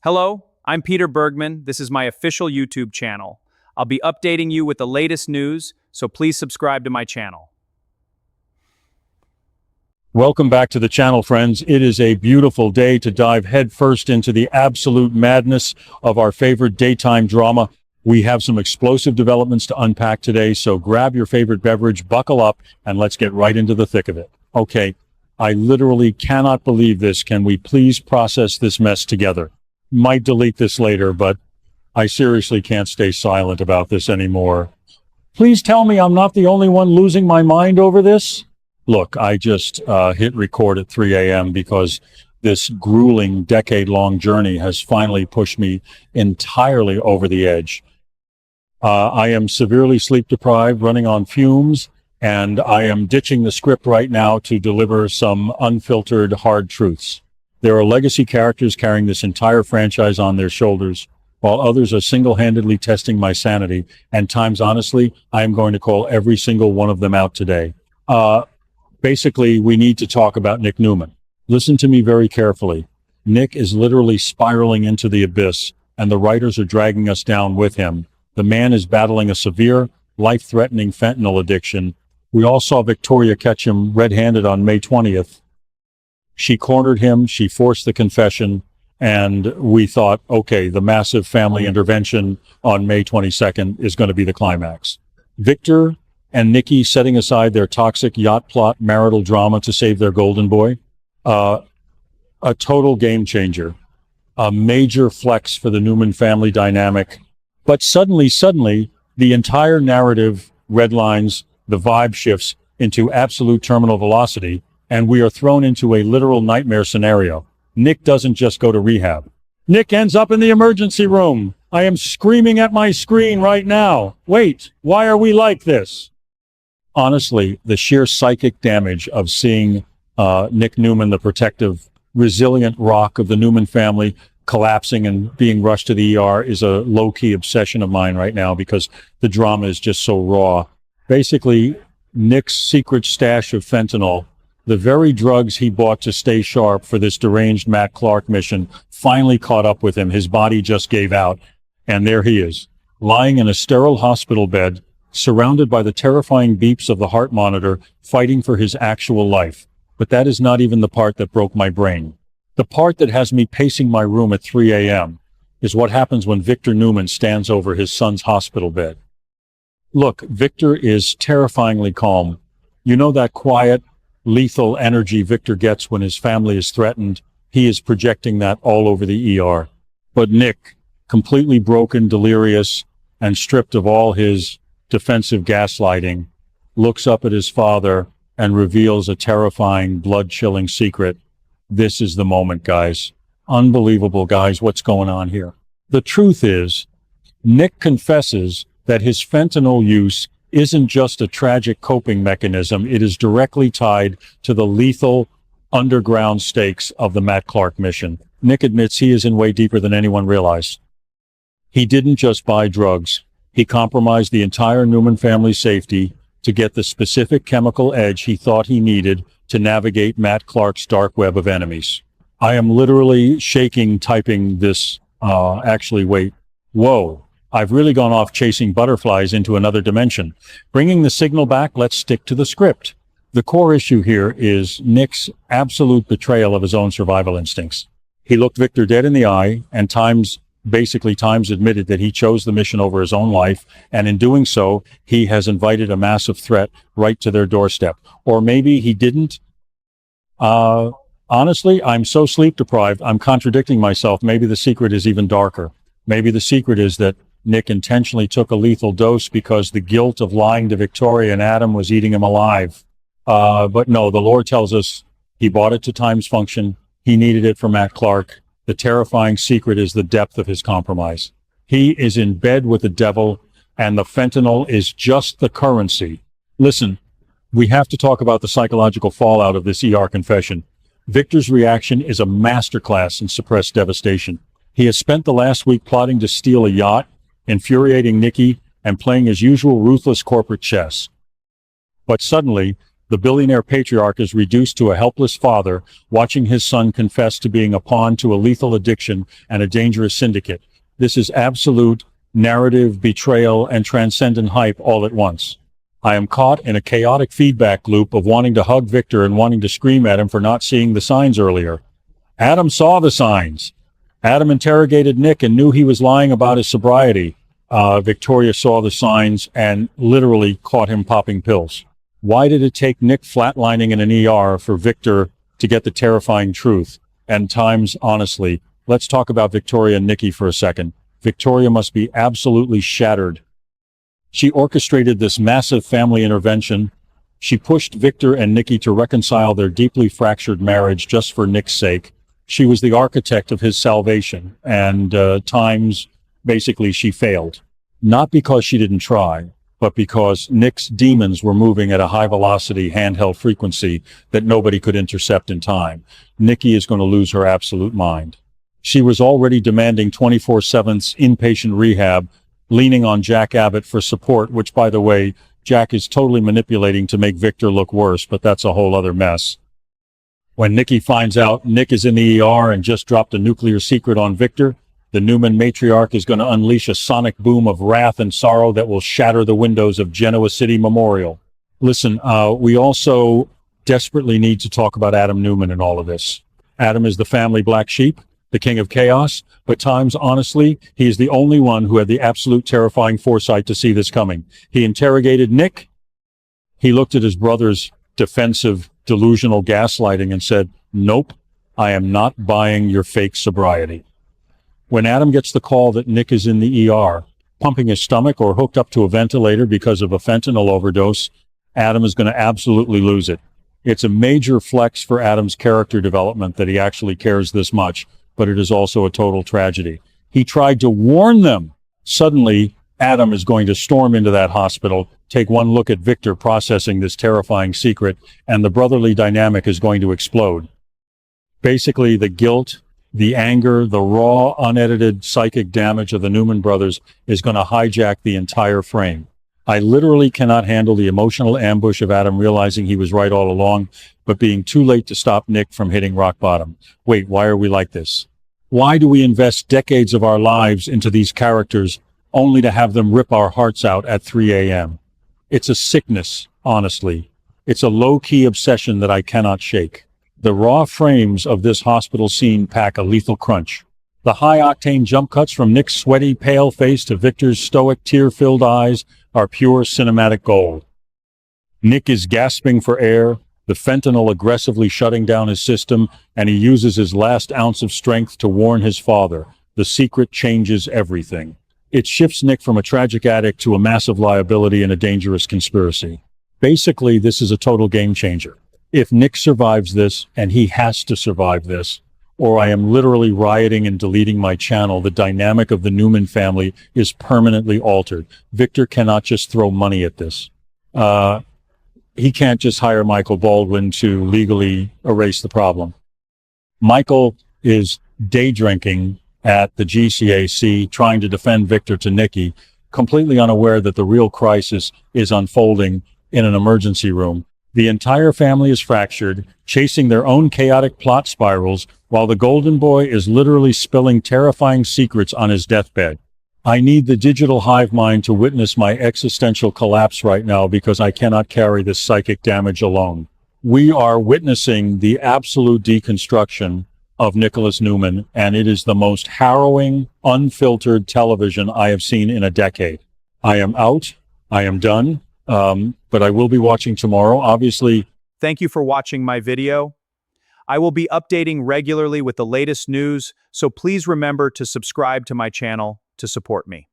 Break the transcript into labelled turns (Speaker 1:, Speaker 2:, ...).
Speaker 1: Hello, I'm Peter Bergman. This is my official YouTube channel. I'll be updating you with the latest news, so please subscribe to my channel.
Speaker 2: Welcome back to the channel, friends. It is a beautiful day to dive headfirst into the absolute madness of our favorite daytime drama. We have some explosive developments to unpack today, so grab your favorite beverage, buckle up, and let's get right into the thick of it. Okay, I literally cannot believe this. Can we please process this mess together? Might delete this later, but I seriously can't stay silent about this anymore. Please tell me I'm not the only one losing my mind over this. Look, I just hit record at 3 a.m. because this grueling decade-long journey has finally pushed me entirely over the edge. I am severely sleep-deprived, running on fumes, and I am ditching the script right now to deliver some unfiltered hard truths. There are legacy characters carrying this entire franchise on their shoulders, while others are single-handedly testing my sanity, and times honestly, I am going to call every single one of them out today. Basically, we need to talk about Nick Newman. Listen to me very carefully. Nick is literally spiraling into the abyss, and the writers are dragging us down with him. The man is battling a severe, life-threatening fentanyl addiction. We all saw Victoria catch him red-handed on May 20th. She cornered him, she forced the confession, and we thought, okay, the massive family intervention on May 22nd is going to be the climax. Victor and Nikki setting aside their toxic yacht plot marital drama to save their golden boy. A total game changer. A major flex for the Newman family dynamic. But suddenly, the entire narrative redlines, the vibe shifts into absolute terminal velocity, and we are thrown into a literal nightmare scenario. Nick doesn't just go to rehab. Nick ends up in the emergency room. I am screaming at my screen right now. Wait, why are we like this? Honestly, the sheer psychic damage of seeing Nick Newman, the protective, resilient rock of the Newman family, collapsing and being rushed to the ER is a low-key obsession of mine right now because the drama is just so raw. Basically, Nick's secret stash of fentanyl, the very drugs he bought to stay sharp for this deranged Matt Clark mission, finally caught up with him. His body just gave out, and there he is, lying in a sterile hospital bed, surrounded by the terrifying beeps of the heart monitor, fighting for his actual life. But that is not even the part that broke my brain. The part that has me pacing my room at 3 a.m. is what happens when Victor Newman stands over his son's hospital bed. Look, Victor is terrifyingly calm. You know that quiet, lethal energy Victor gets when his family is threatened? He is projecting that all over the ER. But Nick, completely broken, delirious, and stripped of all his defensive gaslighting, looks up at his father and reveals a terrifying, blood-chilling secret. This is the moment, guys. Unbelievable, guys. What's going on here? The truth is, Nick confesses that his fentanyl use isn't just a tragic coping mechanism. It is directly tied to the lethal underground stakes of the Matt Clark mission. Nick admits he is in way deeper than anyone realized. He didn't just buy drugs. He compromised the entire Newman family's safety to get the specific chemical edge he thought he needed to navigate Matt Clark's dark web of enemies. I am literally shaking typing this. Actually, wait. Whoa. I've really gone off chasing butterflies into another dimension. Bringing the signal back, let's stick to the script. The core issue here is Nick's absolute betrayal of his own survival instincts. He looked Victor dead in the eye, and Times admitted that he chose the mission over his own life, and in doing so, he has invited a massive threat right to their doorstep. Or maybe he didn't. Honestly, I'm so sleep-deprived, I'm contradicting myself. Maybe the secret is even darker. Maybe the secret is that Nick intentionally took a lethal dose because the guilt of lying to Victoria and Adam was eating him alive. But no, the lore tells us he bought it to Times function. He needed it for Matt Clark. The terrifying secret is the depth of his compromise. He is in bed with the devil, and the fentanyl is just the currency. Listen, we have to talk about the psychological fallout of this ER confession. Victor's reaction is a masterclass in suppressed devastation. He has spent the last week plotting to steal a yacht, infuriating Nikki, and playing his usual ruthless corporate chess. But suddenly, The billionaire patriarch is reduced to a helpless father, watching his son confess to being a pawn to a lethal addiction and a dangerous syndicate. This is absolute narrative, betrayal, and transcendent hype all at once. I am caught in a chaotic feedback loop of wanting to hug Victor and wanting to scream at him for not seeing the signs earlier. Adam saw the signs. Adam interrogated Nick and knew he was lying about his sobriety. Victoria saw the signs and literally caught him popping pills. Why did it take Nick flatlining in an ER for Victor to get the terrifying truth? And times, honestly, let's talk about Victoria and Nikki for a second. Victoria must be absolutely shattered. She orchestrated this massive family intervention. She pushed Victor and Nikki to reconcile their deeply fractured marriage just for Nick's sake. She was the architect of his salvation, and times, basically, she failed. Not because she didn't try, but because Nick's demons were moving at a high-velocity handheld frequency that nobody could intercept in time. Nikki is going to lose her absolute mind. She was already demanding 24/7 inpatient rehab, leaning on Jack Abbott for support, which, by the way, Jack is totally manipulating to make Victor look worse, but that's a whole other mess. When Nikki finds out Nick is in the ER and just dropped a nuclear secret on Victor, the Newman matriarch is going to unleash a sonic boom of wrath and sorrow that will shatter the windows of Genoa City Memorial. Listen, we also desperately need to talk about Adam Newman in all of this. Adam is the family black sheep, the king of chaos, but times, honestly, he is the only one who had the absolute terrifying foresight to see this coming. He interrogated Nick. He looked at his brother's defensive, delusional gaslighting and said, "Nope, I am not buying your fake sobriety." When Adam gets the call that Nick is in the ER, pumping his stomach or hooked up to a ventilator because of a fentanyl overdose, Adam is going to absolutely lose it. It's a major flex for Adam's character development that he actually cares this much, but it is also a total tragedy. He tried to warn them. Suddenly, Adam is going to storm into that hospital, take one look at Victor processing this terrifying secret, and the brotherly dynamic is going to explode. Basically, the guilt, the anger, the raw, unedited psychic damage of the Newman brothers is going to hijack the entire frame. I literally cannot handle the emotional ambush of Adam realizing he was right all along, but being too late to stop Nick from hitting rock bottom. Wait, why are we like this? Why do we invest decades of our lives into these characters only to have them rip our hearts out at 3 a.m.? It's a sickness, honestly. It's a low-key obsession that I cannot shake. The raw frames of this hospital scene pack a lethal crunch. The high-octane jump cuts from Nick's sweaty, pale face to Victor's stoic, tear-filled eyes are pure cinematic gold. Nick is gasping for air, the fentanyl aggressively shutting down his system, and he uses his last ounce of strength to warn his father. The secret changes everything. It shifts Nick from a tragic addict to a massive liability and a dangerous conspiracy. Basically, this is a total game changer. If Nick survives this, and he has to survive this, or I am literally rioting and deleting my channel, the dynamic of the Newman family is permanently altered. Victor cannot just throw money at this. He can't just hire Michael Baldwin to legally erase the problem. Michael is day drinking at the GCAC, trying to defend Victor to Nikki, completely unaware that the real crisis is unfolding in an emergency room. The entire family is fractured, chasing their own chaotic plot spirals, while the golden boy is literally spilling terrifying secrets on his deathbed. I need the digital hive mind to witness my existential collapse right now because I cannot carry this psychic damage alone. We are witnessing the absolute deconstruction of Nicholas Newman, and it is the most harrowing, unfiltered television I have seen in a decade. I am out. I am done. But I will be watching tomorrow, obviously.
Speaker 1: Thank you for watching my video. I will be updating regularly with the latest news, so please remember to subscribe to my channel to support me.